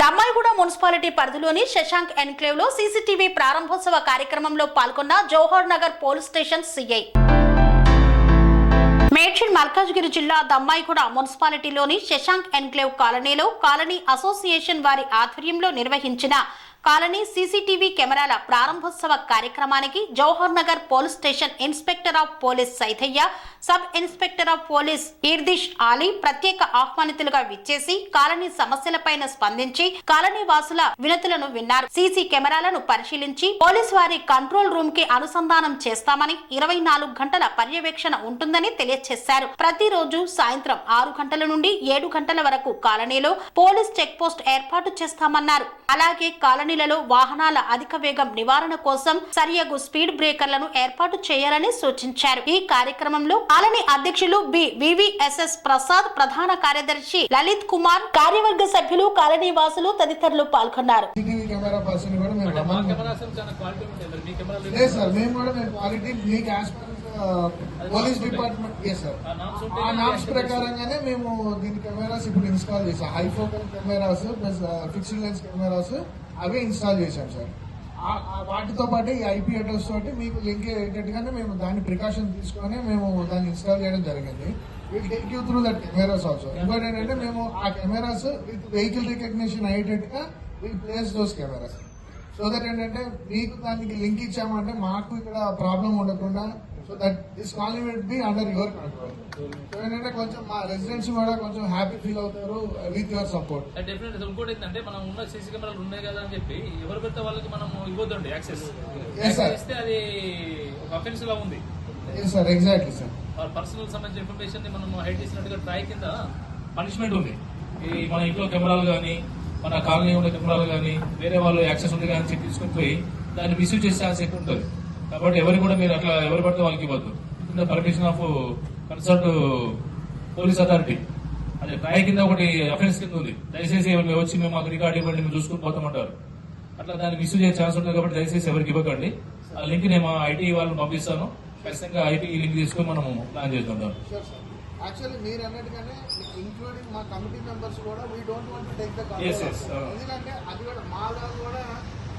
Dammaiguda municipality పరిధిలోని Shashank enclave లో CCTV ప్రారంభోత్సవ కార్యక్రమంలో పాల్గొన్న Jawahar Nagar police station CI. Medchal Malkajgiri జిల్లా దమ్మాయిగూడ మున్సిపాలిటీలోని శశాంక్ ఎన్క్లేవ్ కాలనీలో కాలనీ అసోసియేషన్ వారి ఆధ్వర్యంలో నిర్వహించిన కాలనీ సీసీటీవీ కెమెరాల ప్రారంభోత్సవ కార్యక్రమానికి Jawahar Nagar police station inspector of police Saitayya, sub inspector of police Irdish Ali ప్రత్యేక ఆహ్వానితులుగా విచ్చేసి కాలనీ సమస్యలపైన స్పందించి కాలనీ వాసుల వినతులను విన్నారు. సీసీ కెమెరాలను పరిశీలించి పోలీస్ వారి కంట్రోల్ రూమ్ కి అనుసంధానం చేస్తామని 24 గంటల పర్యవేక్షణ ఉంటుందని తెలియజేశారు. ప్రతిరోజు సాయంత్రం 6 గంటల నుండి 7 గంటల వరకు కాలనీలో పోలీస్ చెక్ పోస్ట్ ఏర్పాటు చేస్తామన్నారు. అలాగే కాలనీలలో వాహనాల అధిక వేగం నివారణ కోసం సరియగు స్పీడ్ బ్రేకర్లను ఏర్పాటు చేయాలని సూచించారు. ఈ కార్యక్రమంలో కాలనీ అధ్యక్షులు వివిఎస్ఎస్ ప్రసాద్, ప్రధాన కార్యదర్శి లలిత్ కుమార్, కార్యవర్గ సభ్యులు, కాలనీ వాసులు తదితరులు పాల్గొన్నారు. పోలీస్ డిపార్ట్మెంట్ ఆ నామ్స్ ప్రకారంగానే మేము దీని కెమెరాస్ ఇప్పుడు ఇన్స్టాల్ చేసాం. High focus cameras plus fixed lens cameras అవి ఇన్స్టాల్ చేశాం సార్. వాటితో పాటు ఈ ఐపీ అడ్రస్ తోటి మీకు లింక్ అయ్యేటట్టుగానే మేము దాని ప్రికాషన్ తీసుకొని మేము దాన్ని ఇన్స్టాల్ చేయడం జరిగింది. Will take you through that cameras also. ఇంకోటి ఏంటంటే మేము ఆ కెమెరాస్ విత్ వెహికల్ రికగ్నిషన్ అయ్యేటట్టుగా will place those cameras. So that ఏంటంటే మీకు దానికి లింక్ ఇచ్చామంటే మాకు ఇక్కడ ప్రాబ్లం ఉండకుండా so that this colony will be under your control. So ఏంటంటే కొంచెం మా రెసిడెంట్స్ కూడా కొంచెం హ్యాపీ ఫీల్ అవుతారు విత్ యువర్ సపోర్ట్. డెఫినెట్. ఇంకోటి ఏంటంటే మనం ఉన్న సీసీ కెమెరాలు ఉన్నాయి కదా అని చెప్పి ఎవరు పెడితే వాళ్ళకి మనం ఇవ్వద్దండి యాక్సెస్. ఇస్తే అది ఒక అఫెన్స్ లా ఉంది. Sir exactly sir. పర్సనల్ సంబంధించిన ఇన్ఫర్మేషన్ ని మనం హైడ్ చేసినట్టుగా ట్రై కింద పనిష్మెంట్ ఉంది. ఈ మన ఇంట్లో కెమెరాలు కానీ మన కాలనీ ఉండే కెమెరాలు కానీ వేరే వాళ్ళు యాక్సెస్ ఉంది కానీ చెప్పి తీసుకుని పోయి దాన్ని మిస్యూజ్ చేసే ఛాన్స్ ఎక్కువ ఉంటుంది. కాబట్టి ఎవరు కూడా మీరు అట్లా ఎవరు పడితే వాళ్ళకి ఇవ్వద్దు. Permission of concerned police authority అదే ట్రై కింద ఒకటి అఫెన్స్ కింద ఉంది. దయచేసి ఎవరు వచ్చి మేము మాకు రికార్డ్ ఇవ్వండి మేము చూసుకుని పోతామంటారు. అట్లా దాన్ని మిస్యూజ్ చేసే ఛాన్స్ ఉంటుంది. కాబట్టి దయచేసి ఎవరికి ఇవ్వకండి. ఆ లింక్ నేను ఐటీ వాళ్ళని పంపిస్తాను. ఖచ్చితంగా ఐటీ లింక్ తీసుకుని మనం ప్లాన్ చేస్తుంటాం. యాక్చువల్లీ మీరు అన్నట్టుగానే ఇంక్లూడింగ్ మా కమిటీ మెంబర్స్ కూడా we don't want to take the control. ఎందుకంటే అది కూడా మా కూడా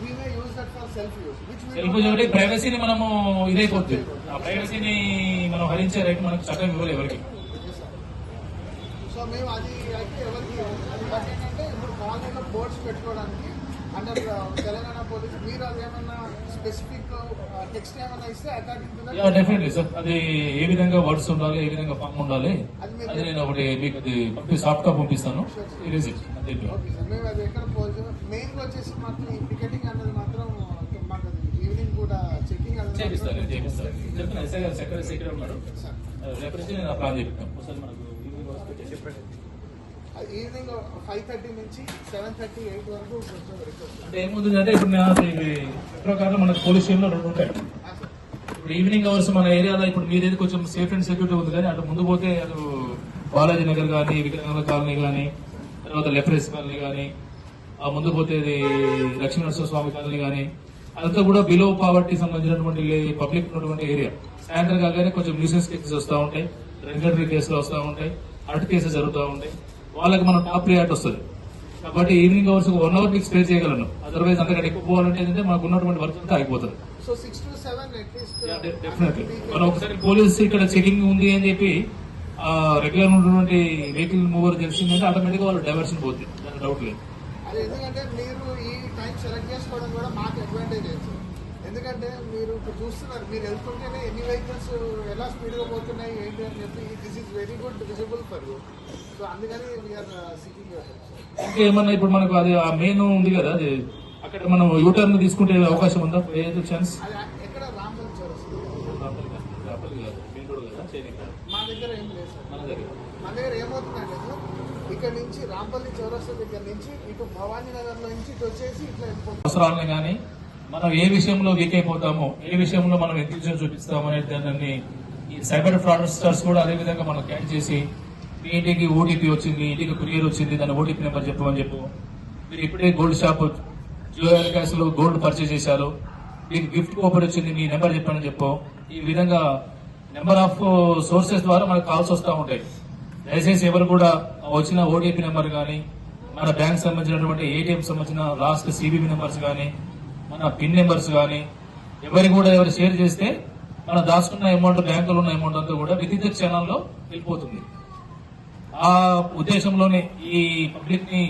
we may use that for self use, which we self use ప్రైవసీని మనము ఇదైపోతుంది. ఆ ప్రైవసీని మనం హరించే రైట్ మనకు చట్టం ఇవ్వలేదు ఎవరికి. సో మేము అది అయితే ఎవరికి బట్ ఏంటంటే ఇప్పుడు కాలనీలో బోర్డ్స్ పెట్టుకోవడానికి అండర్ తెలంగాణ పోలీస్ మీరు అది ఏమన్నా స్పెసిఫిక్ టెక్స్ట్ ఏమన్నా ఇస్తే అకార్డింగ్ డెఫినెట్లీ సార్. అది ఏ విధంగా వర్డ్స్ ఉండాలి, ఏ విధంగా ఫామ్ ఉండాలి అది నేను ఒకటి మీకు అది సాఫ్ట్ గా పంపిస్తాను. మేము అది ఎక్కడ మెయిన్ గా వచ్చేసి మాత్రం ఈ టికెటింగ్ అనేది మాత్రం మాకు ఈవినింగ్ కూడా చెకింగ్ అనేది ఈవినింగ్ 5:30 నుంచి 7:30, 8 వరకు. అంటే ఏముందంటే ఇప్పుడు ప్రకారం మనకు పోలీస్ స్టేషన్లో 2 ఉంటాయి. ఇప్పుడు ఈవినింగ్ అవర్స్ మన ఏరియాలో ఇప్పుడు మీరేది కొంచెం సేఫ్ అండ్ సెక్యూరిటీ ఉంది. కానీ అటు ముందు పోతే అటు బాలాజీ నగర్ కానీ, వికలాంగుల కాలనీ కానీ, తర్వాత లెఫ్రెస్ కాలనీ కానీ, ఆ ముందు పోతే లక్ష్మీనరసింహ స్వామి కాలనీ కానీ, అదంతా కూడా బిలో పావర్టీ సంబంధించినటువంటి పబ్లిక్ ఉన్నటువంటి ఏరియా. సాయంత్రం కాగానే కొంచెం న్యూసెన్స్ కేసెస్ వస్తూ ఉంటాయి, రెగ్యులేటరీ కేసులు వస్తూ ఉంటాయి, అర్ట్ కేసెస్ జరుగుతూ ఉంటాయి. వాళ్ళకి మనం టాప్ ప్రియారిటీ వస్తుంది. కాబట్టి ఈవినింగ్ అవర్స్ 1 hour మీకు స్పేర్ చేయగలను. అదర్వైజ్ అంతకంటే ఎక్కువ పోవాలంటే ఏంటంటే మాకు ఉన్నటువంటి వర్క్ అంతా అయిపోతుంది. సో 6 to 7 డెఫినెట్లీ మనం ఒకసారి పోలీస్ ఇక్కడ చెకింగ్ ఉంది అని చెప్పి రెగ్యులర్ ఉన్నటువంటి వెహికల్ మూవర్ తెలిసిందంటే ఆటోమేటిక్ గా వాళ్ళు డైవర్షన్ పోతుంది. దాని డౌట్ లేదు. అది ఎందుకంటే మీరు ఈ టైం సెలెక్ట్ చేసుకోవడం కూడా మాకు అడ్వాంటేజ్ అయింది. ఎందుకంటే మీరు ఇప్పుడు చూస్తున్నారు, మీరు వెళ్తుంటేనే ఎన్ని వెహికల్స్ ఎలా స్పీడ్గా పోతున్నాయి ఏంటి అని చెప్పి this is very good visible for you. So అందుకని వీఆర్ సీకింగ్ యువర్ హెల్ప్. ఇంకేమన్నా ఇప్పుడు మనకు అది ఆ మెయిన్ ఉంది కదా, అది అక్కడ మనం యూటర్న్ తీసుకుంటే అవకాశం ఉందా? ఏదో ఛాన్స్ ఎక్కడ రాంపల్ చౌరస్తా మా దగ్గర ఏం లేదు సార్. మన దగ్గర ఏమవుతుందంటే సార్, ఇక్కడ నుంచి రాంపల్లి చౌరస్తా దగ్గర నుంచి ఇటు భవానీ నగర్ లో నుంచి ఇటు వచ్చేసి ఇట్లా వెళ్ళిపోతుంది. అవసరాలని కానీ మనం ఏ విషయంలో వీక్ అయిపోతామో, ఏ విషయంలో మనం ఎంతజం చూపిస్తామో అనే దాన్ని ఈ సైబర్ ఫ్రాడ్స్టర్స్ కూడా అదే విధంగా మనం క్యాచ్ చేసి మీ ఇంటికి ఓటీపీ వచ్చింది, ఇంటికి కొరియర్ వచ్చింది, దాని ఓటీపీ నెంబర్ చెప్పమని చెప్పు. మీరు ఇప్పుడే గోల్డ్ షాప్ జ్యువెలరీ క్యాష్ లో గోల్డ్ పర్చేజ్ చేశారు, మీకు గిఫ్ట్ కూపన్ వచ్చింది, మీ నెంబర్ చెప్పమని చెప్పు. ఈ విధంగా నెంబర్ ఆఫ్ సోర్సెస్ ద్వారా మనకు కాల్స్ వస్తూ ఉంటాయి. దయచేసి ఎవరు కూడా వచ్చిన ఓటీపీ నెంబర్ కానీ మన బ్యాంక్ సంబంధించినటువంటి ఏటీఎం సంబంధించిన లాస్ట్ సిబిబి నెంబర్స్ కానీ మన పిన్ నెంబర్స్ కానీ ఎవరు షేర్ చేస్తే మన దాచుకున్న అమౌంట్, బ్యాంకులో ఉన్న అమౌంట్ అంతా కూడా విత్ ఇన్ ద క్షణంలో వెళ్ళిపోతుంది. ఆ ఉద్దేశంలోనే ఈ పబ్లిక్ ని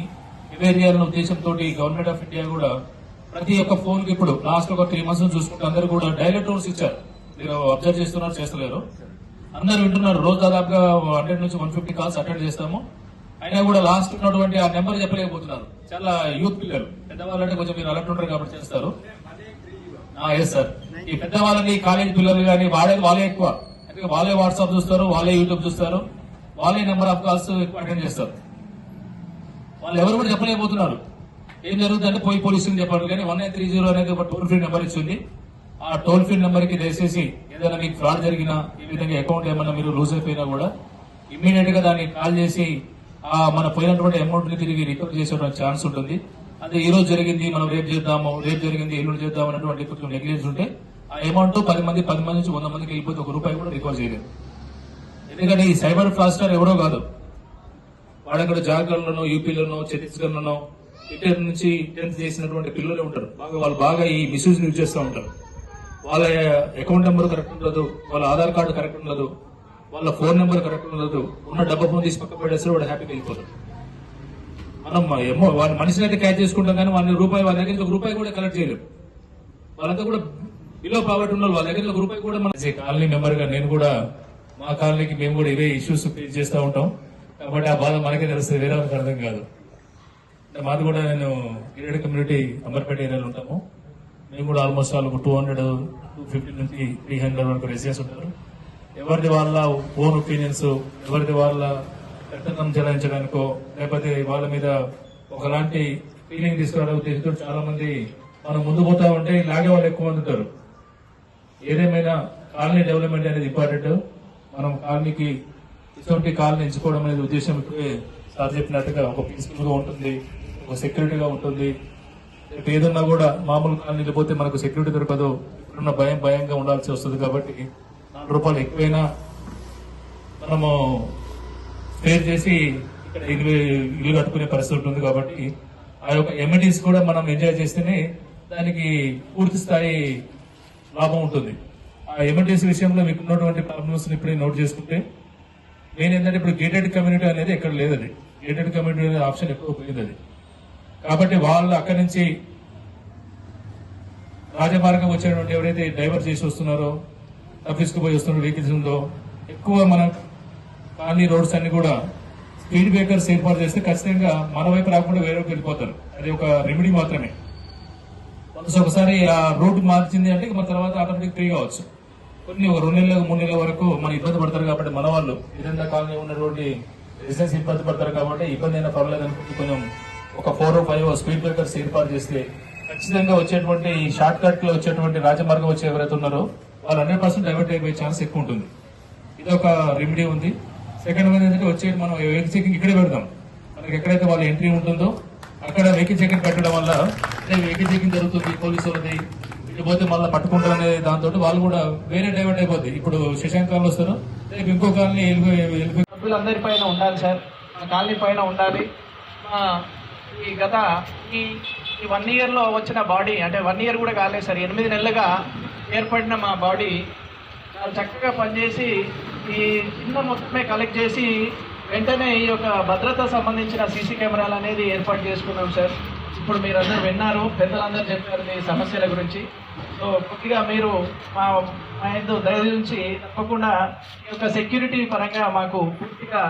అవేర్ చేయాలనే ఉద్దేశంతో గవర్నమెంట్ ఆఫ్ ఇండియా కూడా ప్రతి ఒక్క ఫోన్ కి ఇప్పుడు లాస్ట్ ఒక 3 months చూసుకుంటే అందరూ కూడా డైలర్ టోన్స్ ఇచ్చారు. మీరు అబ్జర్వ్ చేస్తున్నారు, చేస్తలేరు, అందరూ వింటున్నారు. రోజు దాదాపుగా 100 నుంచి 150 కాల్స్ అటెండ్ చేస్తాము. అయినా కూడా లాస్ట్ ఉన్నటువంటి ఆ నెంబర్ చెప్పలేకపోతున్నారు. చాలా యూత్ పిల్లలు, పెద్దవాళ్ళంటే కొంచెం మీరు అలర్ట్ ఉంటారు కాబట్టి చేస్తారు. ఎస్ సార్, ఈ పెద్దవాళ్ళని కాలేజ్ పిల్లలు కానీ వాళ్ళే ఎక్కువ, ఎందుకంటే వాళ్ళే వాట్సాప్ చూస్తారు, వాళ్ళే యూట్యూబ్ చూస్తారు, వాళ్ళే నెంబర్ ఆఫ్ కాల్స్ ఎక్కువ అటెండ్ చేస్తారు. వాళ్ళు ఎవరు కూడా చెప్పలేకపోతున్నారు. ఏం జరుగుతుందంటే పోయి పోలీసులు చెప్పారు. కానీ 1930 అనేది ఒక టోల్ ఫ్రీ నెంబర్ ఇచ్చింది. ఆ టోల్ ఫ్రీ నెంబర్ కి దయచేసి ఏదైనా మీకు ఫ్రాడ్ జరిగినా, ఈ విధంగా అకౌంట్ ఏమన్నా మీరు లూజ్ అయిపోయినా కూడా ఇమ్మీడియట్ గా దాన్ని కాల్ చేసి మన పోయినటువంటి అమౌంట్ ని తిరిగి రికవర్ చేసేటువంటి ఛాన్స్ ఉంటుంది. అదే ఈ రోజు జరిగింది, మనం రేపు జరిగింది, ఎల్లుండి చేద్దాం అన్నటువంటి కొంచెం నెగ్లిజెన్స్ ఉంటే ఆ అమౌంట్ 10 మంది నుంచి 100 మందికి వెళ్ళిపోతే ₹1 కూడా రికవర్ చేయలేదు. ఎందుకంటే ఈ సైబర్ ఫ్రాస్టర్ ఎవరో కాదు, వాడక్కడ జార్ఖండ్లోనో, యూపీలోనో, ఛత్తీస్గఢ్లోనో ఇంటర్ నుంచి 10th చేసినటువంటి పిల్లలు ఉంటారు. వాళ్ళు బాగా ఈ మిస్యూజ్ యూజ్ చేస్తూ ఉంటారు. వాళ్ళ అకౌంట్ నెంబర్ కరెక్ట్ ఉండదు, వాళ్ళ ఆధార్ కార్డు కరెక్ట్ ఉండదు, వాళ్ళ ఫోన్ నెంబర్ కరెక్ట్ ఉండదు. ఉన్న డబ్బా ఫోన్ తీసి పక్క పెట్టేస్తే వాడు హ్యాపీగా వెళ్ళిపోతాడు. మనం వాళ్ళ మనిషిని అయితే క్యాచ్ చేసుకుంటాం కానీ వాళ్ళ దగ్గర ₹1 కూడా కలెక్ట్ చేయలేము. వాళ్ళంతా కూడా బిలో పావర్టీ ఉన్న వాళ్ళ దగ్గర ₹1 కూడా మన కాలనీ మెంబర్ గా నేను కూడా మా కాలనీకి మేము కూడా ఇవే ఇష్యూస్ ఫేస్ చేస్తూ ఉంటాం. కాబట్టి ఆ బాధ మనకే తెలుస్తుంది, వేరే వాళ్ళకి అర్థం కాదు. మాది కూడా నేను గిరిజన కమ్యూనిటీ అమర్పేట ఏరియాలో ఉంటాము. మేము కూడా ఆల్మోస్ట్ వాళ్ళకు 250 నుంచి 300 వరకు రెసిడెంట్స్ ఉంటారు. ఎవరిది వాళ్ళ ఓన్ ఒపీనియన్స్, ఎవరిది వాళ్ళ పెత్తనం చెలాయించడానికో లేకపోతే వాళ్ళ మీద ఒకలాంటి ఫీలింగ్ తీసుకురావడం ఉద్దేశంతో చాలా మంది మనం ముందు పోతా ఉంటే లాగే వాళ్ళు ఎక్కువ మంది ఉంటారు. ఏదేమైనా కాలనీ డెవలప్మెంట్ అనేది ఇంపార్టెంట్. మనం కాలనీకి ఇటువంటి కాలనీ ఎంచుకోవడం అనేది ఉద్దేశం ఇప్పుడే సార్ చెప్పినట్టుగా ఒక పీస్ఫుల్ గా ఉంటుంది, ఒక సెక్యూరిటీగా ఉంటుంది. ఏదన్నా కూడా మామూలు కాలనీలో పోతే మనకు సెక్యూరిటీ దొరకదు, ఇప్పుడున్న భయంగా ఉండాల్సి వస్తుంది. కాబట్టి ₹4 ఎక్కువైనా మనము స్పేర్ చేసి ఇక్కడ ఇల్లు కట్టుకునే పరిస్థితి ఉంటుంది. కాబట్టి ఆ యొక్క ఎమ్యూనిటీస్ కూడా మనం ఎంజాయ్ చేస్తేనే దానికి పూర్తి స్థాయి లాభం ఉంటుంది. ఆ ఎమ్యూనిటీస్ విషయంలో మీకు ఉన్నటువంటి ప్రాబ్లమ్స్ ఇప్పుడే నోట్ చేసుకుంటే నేను ఏంటంటే ఇప్పుడు గేటెడ్ కమ్యూనిటీ అనేది ఎక్కడ లేదు. అది గేటెడ్ కమ్యూనిటీ అనేది ఆప్షన్ ఎప్పుడు పోయింది అది. కాబట్టి వాళ్ళు అక్కడి నుంచి రాజమార్గం వచ్చేటువంటి ఎవరైతే డైవర్ట్ చేసి వస్తున్నారో, తప్పించుకుపోయి వస్తున్న వెహికల్స్ ఉందో, ఎక్కువ మన కాలనీ రోడ్స్ అన్ని కూడా స్పీడ్ బ్రేకర్స్ ఏర్పాటు చేస్తే ఖచ్చితంగా మన వైపు రాకుండా వేరే వైపు వెళ్ళిపోతారు. అది ఒక రెమెడీ మాత్రమే. ఒకసారి ఆ రోడ్డు మార్చింది అంటే మన తర్వాత ఆటోమేటిక్ ఫ్రీ కావచ్చు. కొన్ని 2 నెలలు 3 నెలల వరకు మన ఇబ్బంది పడతారు. కాబట్టి మన వాళ్ళు ఏదైనా కాలనీ ఉన్నటువంటి రెసిడెన్స్ ఇబ్బంది పడతారు. కాబట్టి ఇబ్బంది అయినా పర్వాలేదు అనుకుంటే కొంచెం ఒక 4 or 5 స్పీడ్ బ్రేకర్స్ ఏర్పాటు చేస్తే ఖచ్చితంగా వచ్చేటువంటి ఈ షార్ట్ కట్ లో వచ్చేటువంటి రాజమార్గం వచ్చే ఎవరైతే ఉన్నారో వాళ్ళు 100% డైవర్ట్ అయిపోయే ఛాన్స్ ఎక్కువ ఉంటుంది. ఇది ఒక రెమెడీ ఉంది. సెకండ్ వన్ ఏంటంటే వచ్చే మనం వెహికల్ చెకింగ్ ఇక్కడే పెడదాం. మనకి ఎక్కడైతే వాళ్ళ ఎంట్రీ ఉంటుందో అక్కడ వెహికల్ చెకింగ్ పెట్టడం వల్ల వెహికల్ చెకింగ్ జరుగుతుంది, పోలీసు వాళ్ళది ఇటు పోతే మళ్ళీ పట్టుకుంటారనే దాంతో వాళ్ళు కూడా వేరే డైవర్ట్ అయిపోద్ది. ఇప్పుడు శశాంక్ కాలనీ వస్తారు, రేపు ఇంకో కాలనీ సభ్యులందరి పైన ఉండాలి సార్, మా కాలనీ పైన ఉండాలి. ఈ గత ఈ 1 year లో వచ్చిన బాడీ, అంటే 1 year కూడా కాలేదు సార్, 8 నెలలుగా ఏర్పడిన మా బాడీ చాలా చక్కగా పనిచేసి ఈ చిన్న మొత్తమే కలెక్ట్ చేసి వెంటనే ఈ యొక్క భద్రత సంబంధించిన సీసీ కెమెరాలు అనేది ఏర్పాటు చేసుకున్నాం సార్. ఇప్పుడు మీరు అందరూ విన్నారు, పెద్దలందరూ చెప్పారు మీ సమస్యల గురించి. సో కొద్దిగా మీరు మా దయ నుంచి తప్పకుండా ఈ యొక్క సెక్యూరిటీ పరంగా మాకు పూర్తిగా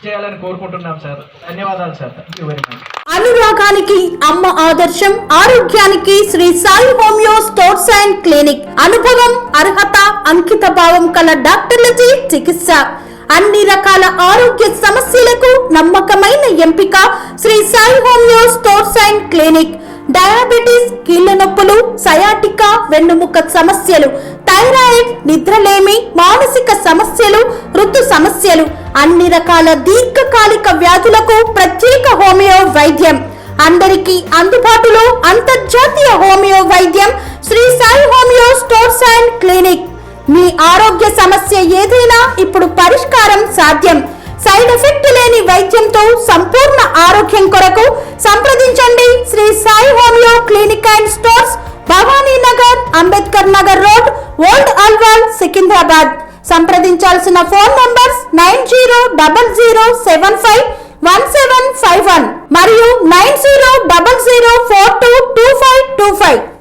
చేయాలని కోరుకుంటున్నాం సార్. ధన్యవాదాలు sir. Thank you very much. అనురాగానికి అమ్మ ఆదర్శం, ఆరోగ్యానికి Shri Sai homeo stores and clinic. అనుభవం, అర్హత, అంకిత భావం కల డాక్టర్లచే చికిత్స. అన్ని రకాల ఆరోగ్య సమస్యలకు నమ్మకమైన ఎంపిక Sri Sai homeo stores and clinic. Diabetes, కీళ్ల నొప్పులు, సయాటికా, వెన్నుముక సమస్యలు, థైరాయిడ్, నిద్రలేమి, మానసిక సమస్యలు, ఋతు సమస్యలు, అన్ని రకాల దీర్ఘకాలిక వ్యాధులకు ప్రత్యేక హోమియో వైద్యం. అందరికీ అందుబాటులో అంతర్జాతీయ హోమియో వైద్యం Shri Sai homeo stores and clinic. మీ ఆరోగ్య సమస్య ఏదైనా ఇప్పుడు పరిష్కారం సాధ్యం. సైడ్ ఎఫెక్ట్ లేని వైద్యంతో సంపూర్ణ ఆరోగ్యం కొరకు సంప్రదించండి Shri Sai homeo clinic and stores, Bhavani Nagar, Ambedkar Nagar road, old Alwal, Secunderabad. సంప్రదించాల్సిన ఫోన్ నంబర్స్ 9000751751 మరియు 9000422525.